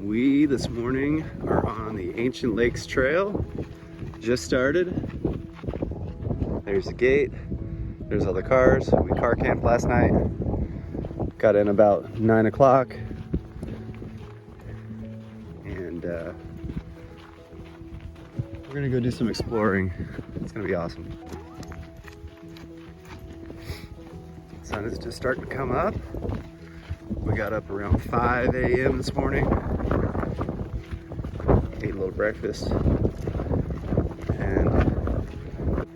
We this morning are on the Ancient Lakes Trail. Just started. There's the gate. There's all the cars. We car camped last night. Got in about 9 o'clock. And we're gonna go do some exploring. It's gonna be awesome. The sun is just starting to come up. We got up around 5 a.m. this morning. Ate a little breakfast. And the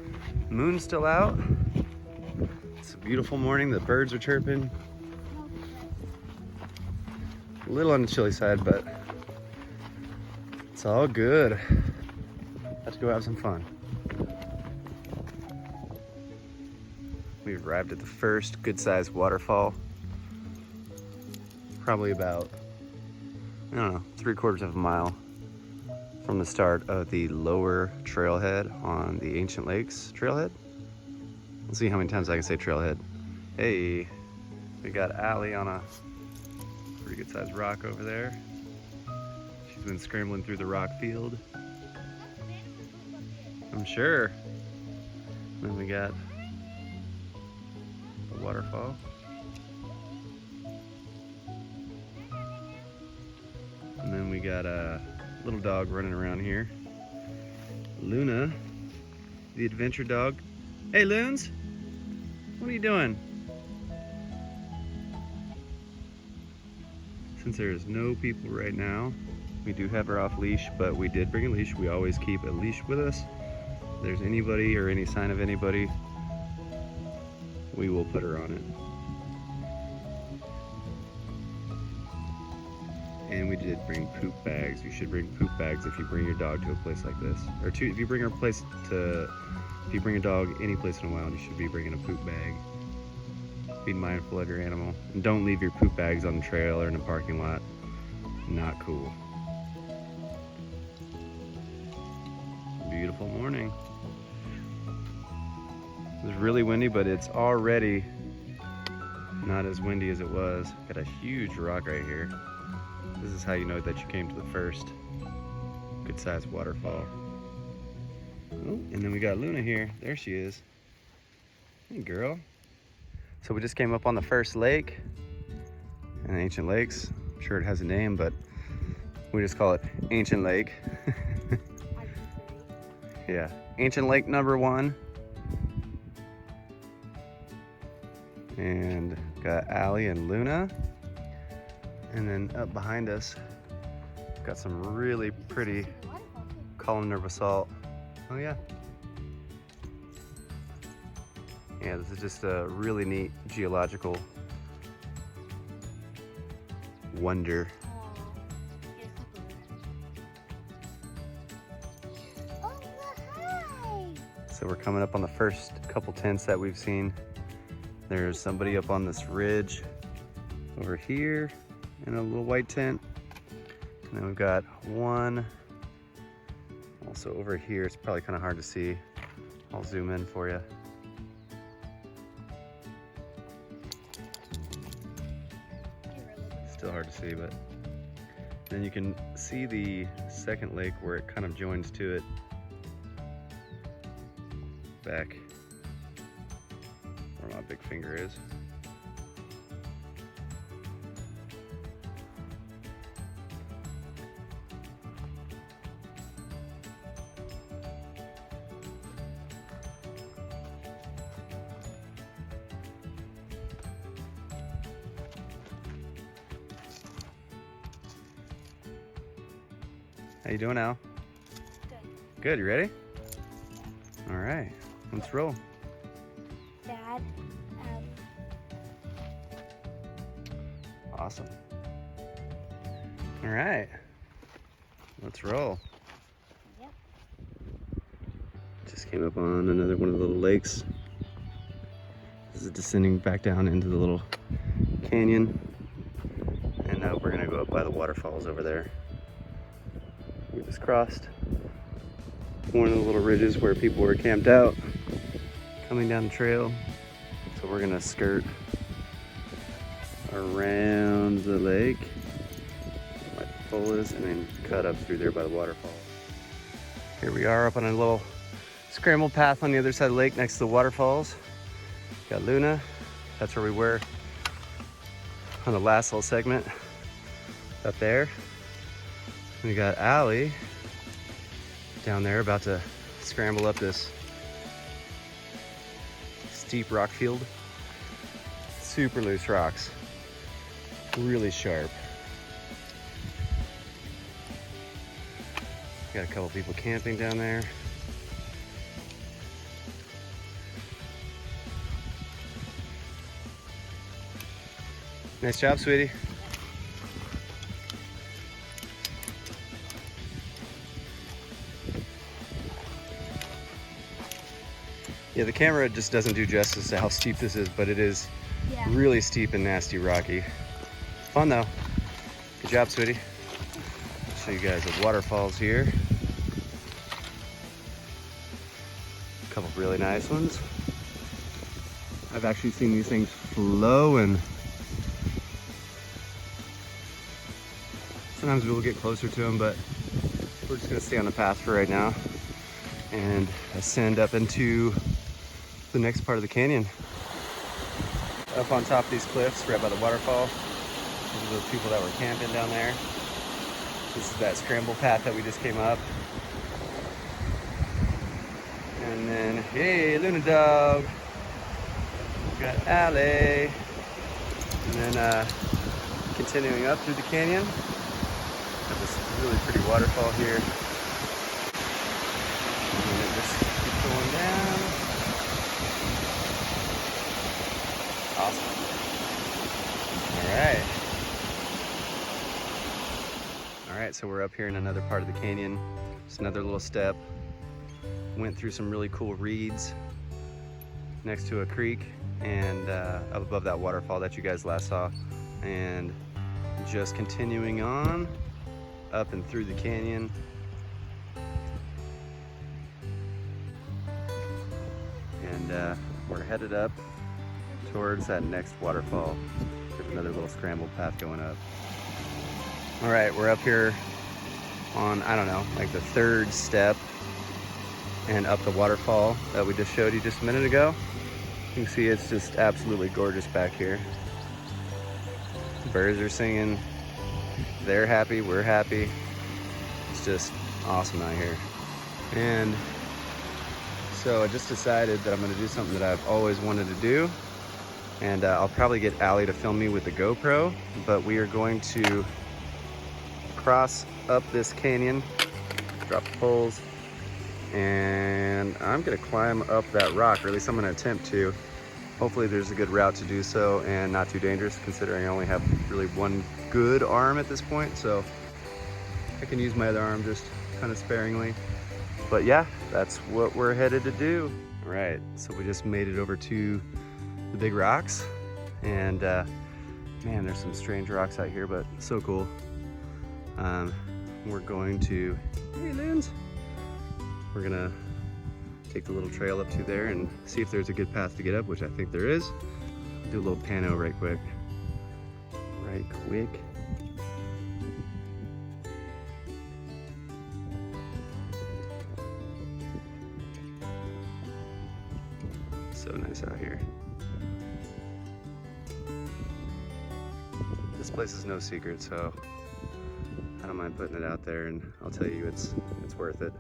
moon's still out. It's a beautiful morning. The birds are chirping. A little on the chilly side, but it's all good. Let's go have some fun. We've arrived at the first good-sized waterfall. Probably about, I don't know, 3/4 of a mile from the start of the lower trailhead on the Ancient Lakes trailhead. Let's see how many times I can say trailhead. Hey, we got Allie on a pretty good sized rock over there. She's been scrambling through the rock field. I'm sure. Then we got the waterfall. And then we got a little dog running around here. Luna, the adventure dog. Hey, Loons, what are you doing? Since there's no people right now, we do have her off leash, but we did bring a leash. We always keep a leash with us. If there's anybody or any sign of anybody, we will put her on it. And we did bring poop bags. You should bring poop bags if you bring your dog to a place like this. Or if you bring if you bring a dog any place in a while, you should be bringing a poop bag. Be mindful of your animal. And don't leave your poop bags on the trail or in a parking lot. Not cool. Beautiful morning. It was really windy, but it's already not as windy as it was. Got a huge rock right here. This is how you know that you came to the first good-sized waterfall. Oh, and then we got Luna here. There she is. Hey, girl. So we just came up on the first lake in Ancient Lakes. I'm sure it has a name, but we just call it Ancient Lake. Yeah, Ancient Lake number 1. And got Allie and Luna. And then up behind us, got some really pretty columnar basalt. Oh yeah. Yeah, this is just a really neat geological wonder. So we're coming up on the first couple tents that we've seen. There's somebody up on this ridge over here in a little white tent. And then we've got one also over here. It's probably kind of hard to see. I'll zoom in for you. Still hard to see, but then you can see the second lake where it kind of joins to it back where my big finger is. How you doing, Al? Good. Good, you ready? All right, let's roll. Dad, Awesome. All right, let's roll. Yep. Just came up on another one of the little lakes. This is descending back down into the little canyon. And now we're gonna go up by the waterfalls over there. We just crossed one of the little ridges where people were camped out coming down the trail. So we're gonna skirt around the lake. My hole is and then cut up through there by the waterfall. Here we are up on a little scramble path on the other side of the lake next to the waterfalls. Got Luna, that's where we were on the last little segment up there. We got Allie down there about to scramble up this steep rock field. Super loose rocks, really sharp. Got a couple people camping down there. Nice job, sweetie. Yeah, the camera just doesn't do justice to how steep this is, but it is really steep and nasty rocky. Fun though. Good job, sweetie. I'll show you guys the waterfalls here. A couple really nice ones. I've actually seen these things flow, and sometimes we'll get closer to them, but we're just gonna stay on the path for right now and ascend up into the next part of the canyon. Up on top of these cliffs, right by the waterfall. These are those people that were camping down there. This is that scramble path that we just came up. And then, hey, Luna dog. We got Allie. And then continuing up through the canyon. Got this really pretty waterfall here. And then it just keeps going down. Awesome. All right, so we're up here in another part of the canyon. Just another little step. Went through some really cool reeds next to a creek and up above that waterfall that you guys last saw. And just continuing on up and through the canyon. And we're headed up towards that next waterfall. There's another little scramble path going up. All right, we're up here on, I don't know, like the third step and up the waterfall that we just showed you just a minute ago. You can see it's just absolutely gorgeous back here. Birds are singing, they're happy, we're happy. It's just awesome out here. And so I just decided that I'm gonna do something that I've always wanted to do. And I'll probably get Allie to film me with the GoPro, but we are going to cross up this canyon, drop the poles, and I'm gonna climb up that rock, or at least I'm gonna attempt to. Hopefully there's a good route to do so and not too dangerous, considering I only have really one good arm at this point, so I can use my other arm just kind of sparingly. But yeah, that's what we're headed to do. All right, so we just made it over to the big rocks, and man, there's some strange rocks out here, but so cool. We're going to, hey Loons, we're gonna take the little trail up to there and see if there's a good path to get up, which I think there is. Do a little pano right quick. So nice out here. This place is no secret, so I don't mind putting it out there, and I'll tell you it's worth it.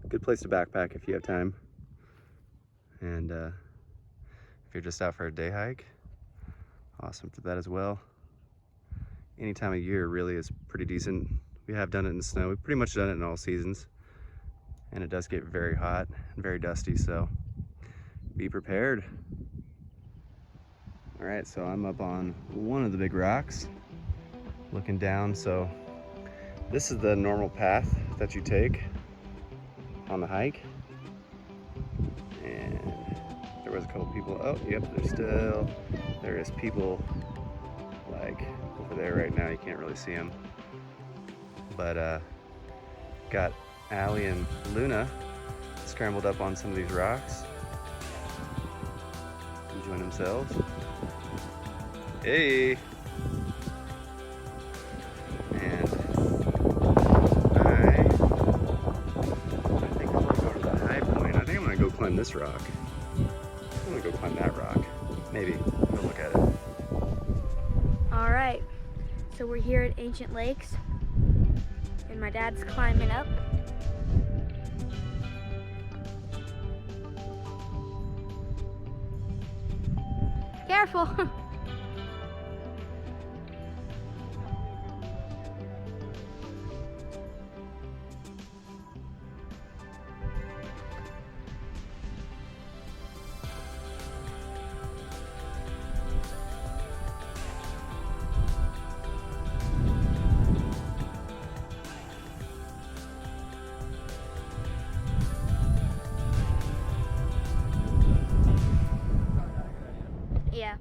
Good place to backpack if you have time. And if you're just out for a day hike, awesome for that as well. Any time of year really is pretty decent. We have done it in the snow. We've pretty much done it in all seasons. And it does get very hot and very dusty, so be prepared. All right, so I'm up on one of the big rocks, looking down. So this is the normal path that you take on the hike. And there was a couple people, oh, yep, there is people like over there right now. You can't really see them. But got Allie and Luna scrambled up on some of these rocks, enjoying themselves. Hey! And this rock. I'm gonna go climb that rock. Maybe. Go look at it. All right, so we're here at Ancient Lakes, and my dad's climbing up. Careful. Yeah.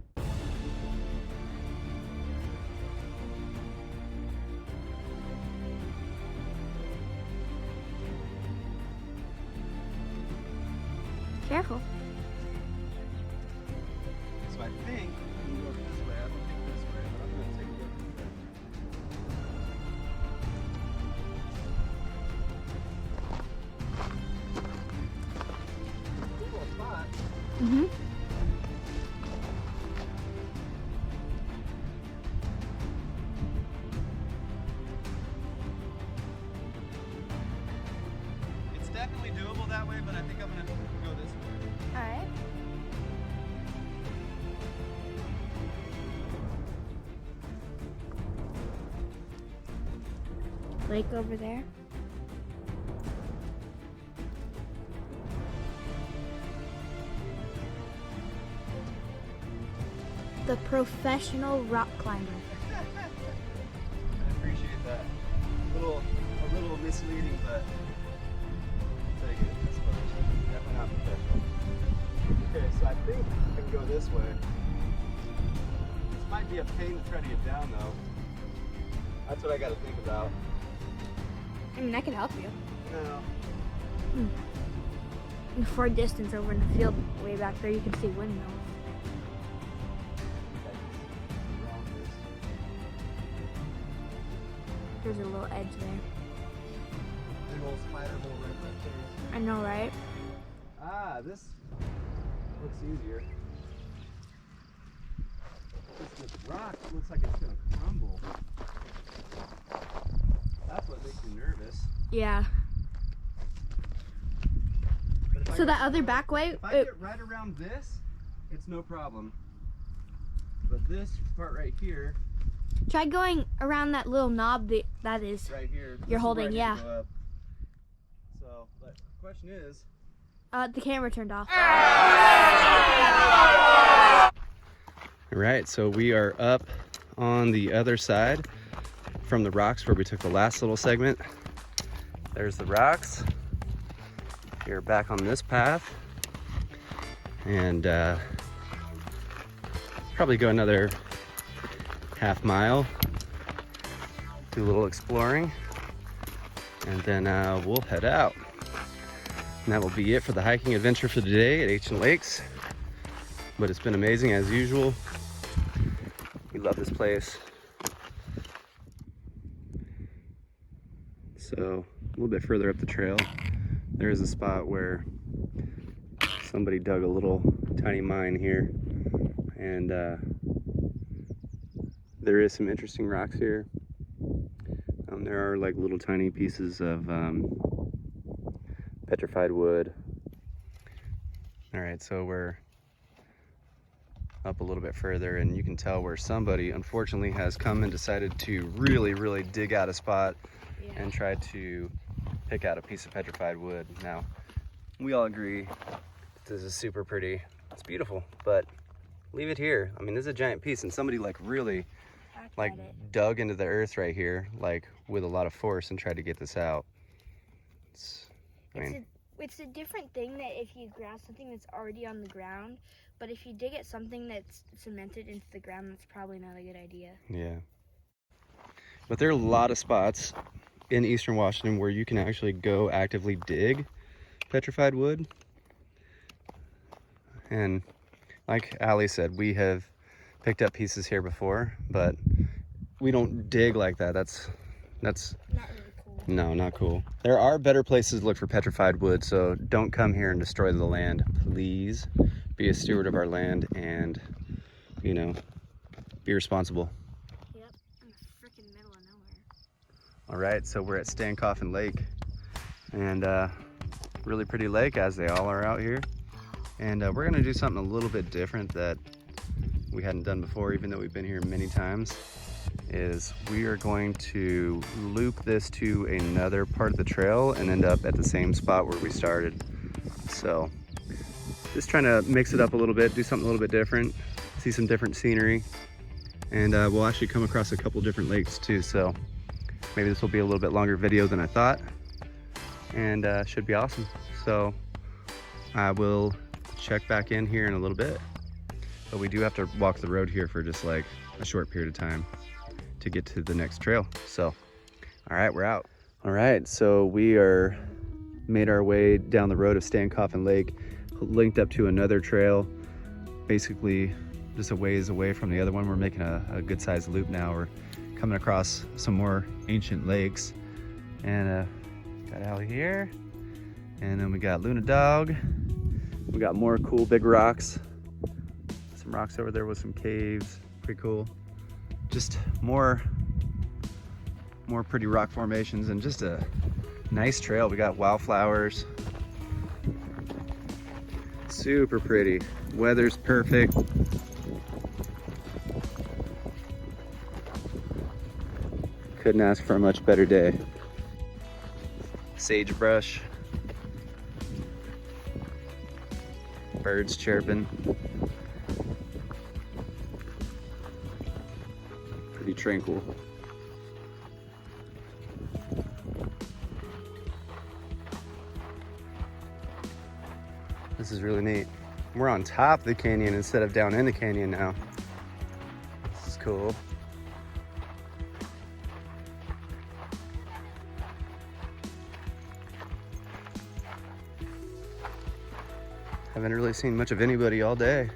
Careful. So I think I'm gonna go this way. I don't think this way, but I'm gonna take a look. Cool spot. Mm-hmm. It's definitely doable that way, but I think I'm gonna go this way. All right. Lake over there. The professional rock climber. I appreciate that. A little misleading, but I'll take it, I suppose. Definitely not professional. Okay, so I think I can go this way. This might be a pain to try to get down, though. That's what I gotta think about. I mean, I could help you. No. In far distance over in the field way back there, you can see windmills. There's a little edge there. Big old spider hole right in my face. I know, right? Ah, this looks easier. This rock looks like it's gonna crumble. That's what makes me nervous. Yeah. But if So that other back way, if I get right around this, it's no problem. But this part right here, try going around that little knob that is. right here, this You're is holding, where I need yeah. to go up. So, but the question is, The camera turned off. all right, so we are up on the other side from the rocks where we took the last little segment. There's the rocks. You're back on this path, and probably go another half mile, do a little exploring, and then we'll head out. And that will be it for the hiking adventure for today at Ancient Lakes. But it's been amazing as usual. We love this place. So a little bit further up the trail, there is a spot where somebody dug a little tiny mine here, and there is some interesting rocks here. There are like little tiny pieces of petrified wood. All right, so we're up a little bit further, and you can tell where somebody unfortunately has come and decided to really dig out a spot and try to pick out a piece of petrified wood. Now, we all agree this is super pretty, it's beautiful, but leave it here. I mean, this is a giant piece, and somebody like really like dug into the earth right here, like with a lot of force, and tried to get this out. It's a different thing that if you grab something that's already on the ground, but if you dig at something that's cemented into the ground, that's probably not a good idea. Yeah. But there are a lot of spots in Eastern Washington where you can actually go actively dig petrified wood. And like Ali said, we have picked up pieces here before, but we don't dig like that. That's Not really cool. No, not cool. There are better places to look for petrified wood, so don't come here and destroy the land. Please be a steward of our land and, you know, be responsible. Yep, in the freaking middle of nowhere. All right, so we're at Stankoffen Lake, and really pretty lake, as they all are out here. And we're gonna do something a little bit different that we hadn't done before, even though we've been here many times, is we are going to loop this to another part of the trail and end up at the same spot where we started. So just trying to mix it up a little bit, do something a little bit different, see some different scenery. And we'll actually come across a couple different lakes too. So maybe this will be a little bit longer video than I thought, and should be awesome. So I will check back in here in a little bit, but we do have to walk the road here for just like a short period of time to get to the next trail. So, all right, we're out. All right, so we are made our way down the road of Stankoffen Lake, linked up to another trail, basically just a ways away from the other one. We're making a good sized loop now. We're coming across some more ancient lakes, and got out here, and then we got Luna Dog. We got more cool big rocks, some rocks over there with some caves, pretty cool. Just more pretty rock formations, and just a nice trail. We got wildflowers, super pretty. Weather's perfect. Couldn't ask for a much better day. Sagebrush, birds chirping. Pretty tranquil. This is really neat. We're on top of the canyon instead of down in the canyon now. This is cool. Haven't really seen much of anybody all day.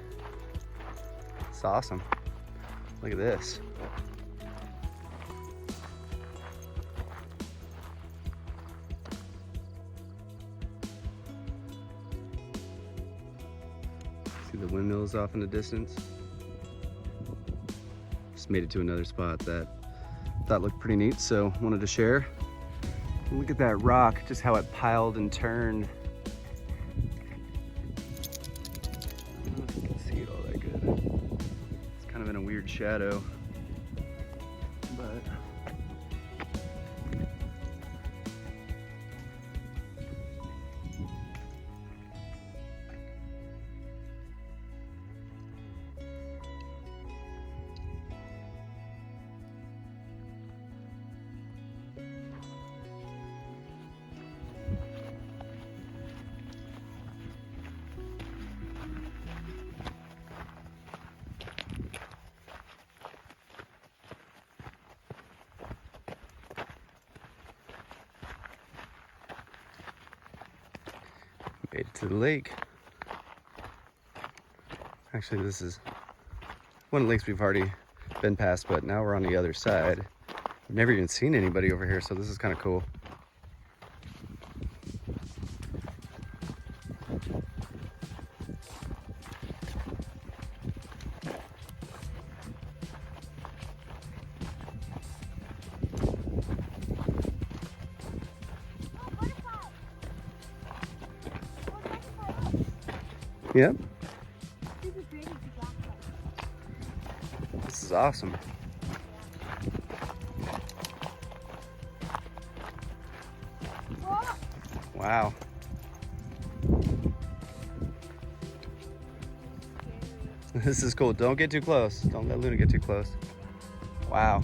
It's awesome. Look at this. See the windmills off in the distance? Just made it to another spot that I thought looked pretty neat, so wanted to share. And look at that rock, just how it piled and turned. I don't know if you can see it all that good. It's kind of in a weird shadow, but made it to the lake. Actually, this is one of the lakes we've already been past, but now we're on the other side. I've never even seen anybody over here, so this is kind of cool. Yep. This is awesome. Wow. This is cool. Don't get too close. Don't let Luna get too close. Wow.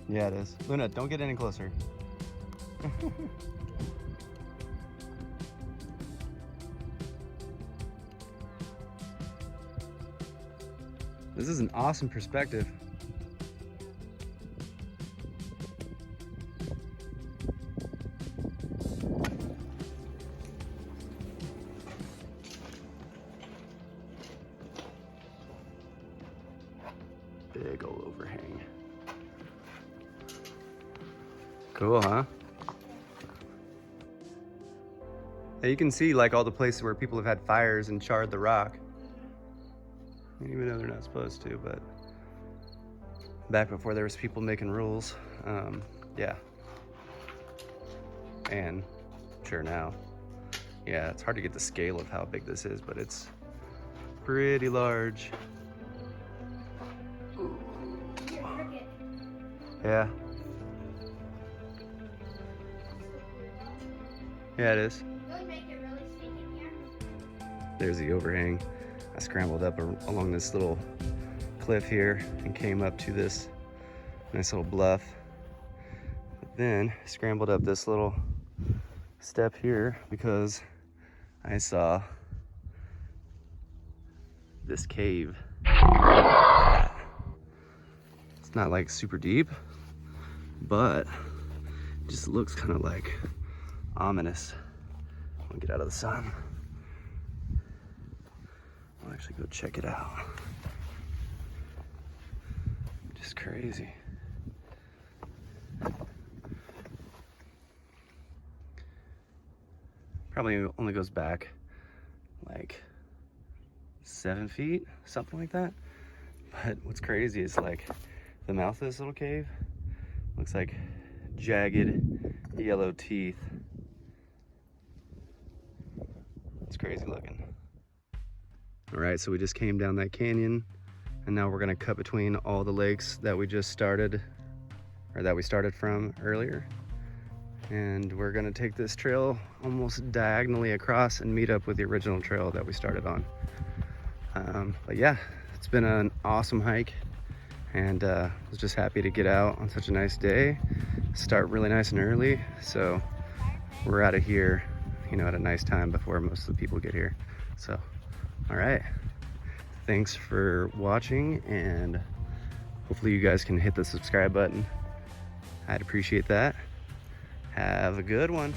Yeah, it is. Luna, don't get any closer. This is an awesome perspective. Big old overhang. Cool, huh? Yeah, you can see like all the places where people have had fires and charred the rock. Even though they're not supposed to, but back before there was people making rules. Yeah. And sure now. Yeah, it's hard to get the scale of how big this is, but it's pretty large. Yeah. Yeah, it is. There's the overhang. I scrambled up along this little cliff here and came up to this nice little bluff. But then scrambled up this little step here because I saw this cave. It's not like super deep, but it just looks kind of like ominous. I'll get out of the sun. I'll actually go check it out. Just crazy. Probably only goes back like 7 feet, something like that. But what's crazy is like the mouth of this little cave looks like jagged yellow teeth. It's crazy looking. All right, so we just came down that canyon and now we're gonna cut between all the lakes that we just started, or that we started from earlier. And we're gonna take this trail almost diagonally across and meet up with the original trail that we started on. But yeah, it's been an awesome hike, and was just happy to get out on such a nice day, start really nice and early. So we're out of here, you know, at a nice time before most of the people get here. So, all right, thanks for watching, and hopefully you guys can hit the subscribe button. I'd appreciate that. Have a good one.